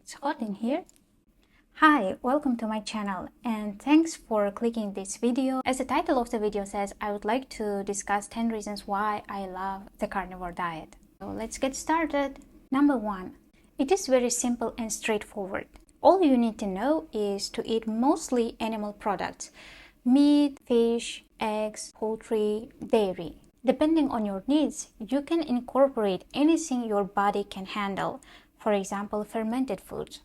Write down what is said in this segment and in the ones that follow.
It's hot in here. Hi, welcome to my channel and thanks for clicking this video. As the title of the video says, I would like to discuss 10 reasons why I love the carnivore diet. So let's get started. Number 1. It is very simple and straightforward. All you need to know is to eat mostly animal products: meat, fish, eggs, poultry, dairy. Depending on your needs, you can incorporate anything your body can handle, for example, fermented foods.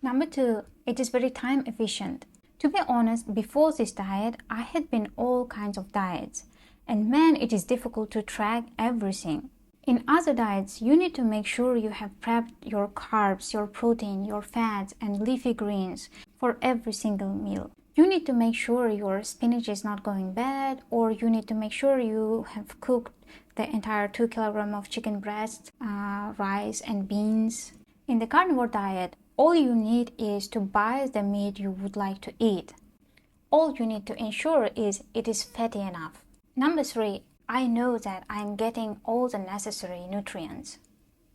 Number 2, it is very time efficient. To be honest, before this diet, I had been all kinds of diets, and man, it is difficult to track everything. In other diets, you need to make sure you have prepped your carbs, your protein, your fats, and leafy greens for every single meal. You need to make sure your spinach is not going bad, or you need to make sure you have cooked the entire 2 kilograms of chicken breast, rice, and beans. In the carnivore diet, all you need is to buy the meat you would like to eat. All you need to ensure is it is fatty enough. Number 3, I know that I'm getting all the necessary nutrients.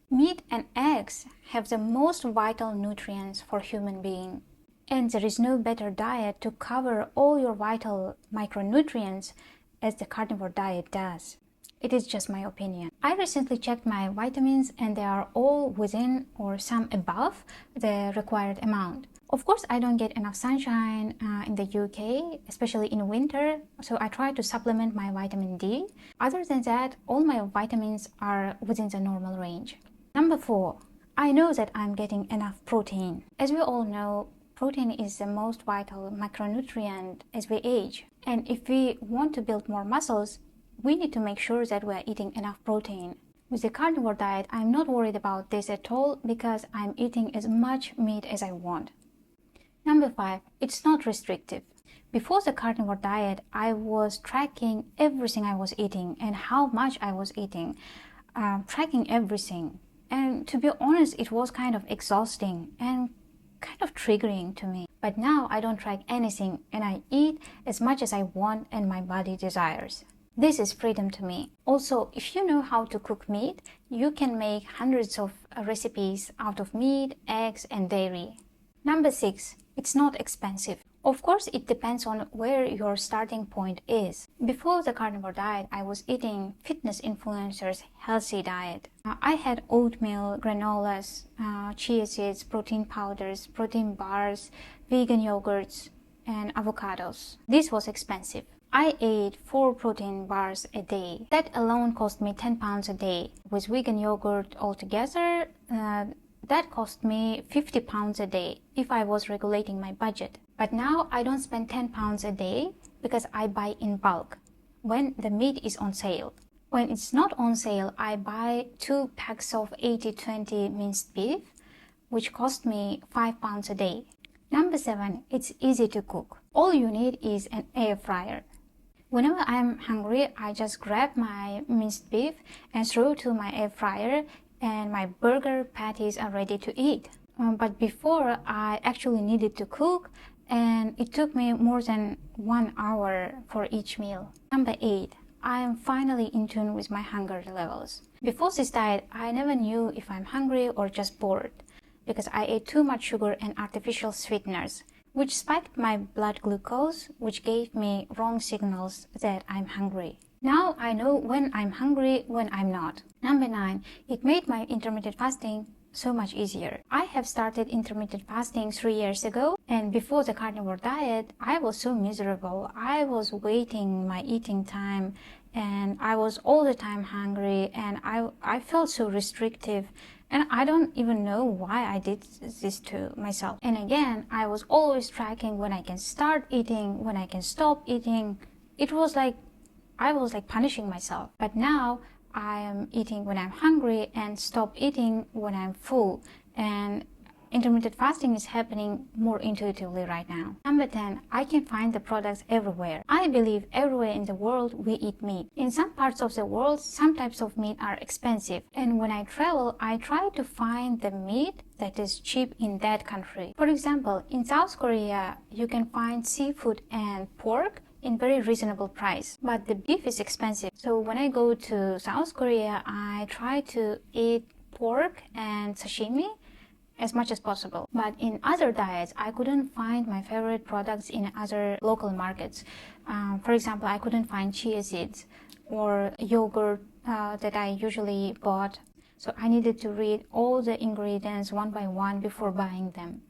Meat and eggs have the most vital nutrients for human being. And there is no better diet to cover all your vital micronutrients as the carnivore diet does. It is just my opinion. I recently checked my vitamins and they are all within or some above the required amount. Of course, I don't get enough sunshine in the UK, especially in winter, so I try to supplement my vitamin D. Other than that, all my vitamins are within the normal range. Number 4, I know that I'm getting enough protein. As we all know, protein is the most vital macronutrient as we age. And if we want to build more muscles, we need to make sure that we are eating enough protein. With the carnivore diet, I'm not worried about this at all because I'm eating as much meat as I want. Number 5, it's not restrictive. Before the carnivore diet, I was tracking everything I was eating and how much I was eating, tracking everything. And to be honest, it was kind of exhausting and kind of triggering to me. But now I don't track anything and I eat as much as I want and my body desires. This is freedom to me. Also, if you know how to cook meat, you can make hundreds of recipes out of meat, eggs, and dairy. Number 6, it's not expensive. Of course, it depends on where your starting point is. Before the carnivore diet, I was eating fitness influencers' healthy diet. I had oatmeal, granolas, chia seeds, protein powders, protein bars, vegan yogurts, and avocados. This was expensive. I ate 4 protein bars a day. That alone cost me 10 pounds a day. With vegan yogurt altogether, that cost me 50 pounds a day if I was regulating my budget. But now I don't spend 10 pounds a day because I buy in bulk when the meat is on sale. When it's not on sale, I buy 2 packs of 80-20 minced beef, which cost me 5 pounds a day. Number 7, it's easy to cook. All you need is an air fryer. Whenever I'm hungry, I just grab my minced beef and throw it to my air fryer and my burger patties are ready to eat. But before, I actually needed to cook and it took me more than 1 hour for each meal. Number 8, I am finally in tune with my hunger levels. Before this diet, I never knew if I'm hungry or just bored because I ate too much sugar and artificial sweeteners, which spiked my blood glucose, which gave me wrong signals that I'm hungry. Now I know when I'm hungry, when I'm not. Number 9, it made my intermittent fasting so much easier. I have started intermittent fasting 3 years ago, and before the carnivore diet, I was so miserable. I was waiting my eating time and I was all the time hungry and I felt so restrictive. And I don't even know why I did this to myself. And again, I was always tracking when I can start eating, when I can stop eating. It was like I was like punishing myself. But now I am eating when I'm hungry and stop eating when I'm full. And intermittent fasting is happening more intuitively right now. Number 10, I can find the products everywhere. I believe everywhere in the world we eat meat. In some parts of the world, some types of meat are expensive. And when I travel, I try to find the meat that is cheap in that country. For example, in South Korea, you can find seafood and pork in very reasonable price, but the beef is expensive. So when I go to South Korea, I try to eat pork and sashimi as much as possible. But in other diets, I couldn't find my favorite products in other local markets. For example, I couldn't find chia seeds or yogurt that I usually bought. So I needed to read all the ingredients one by one before buying them.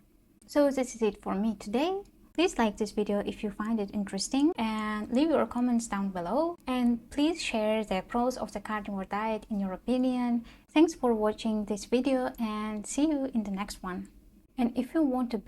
So this is it for me today. Please like this video if you find it interesting and leave your comments down below. And please share the pros of the carnivore diet in your opinion. Thanks for watching this video and see you in the next one. And if you want to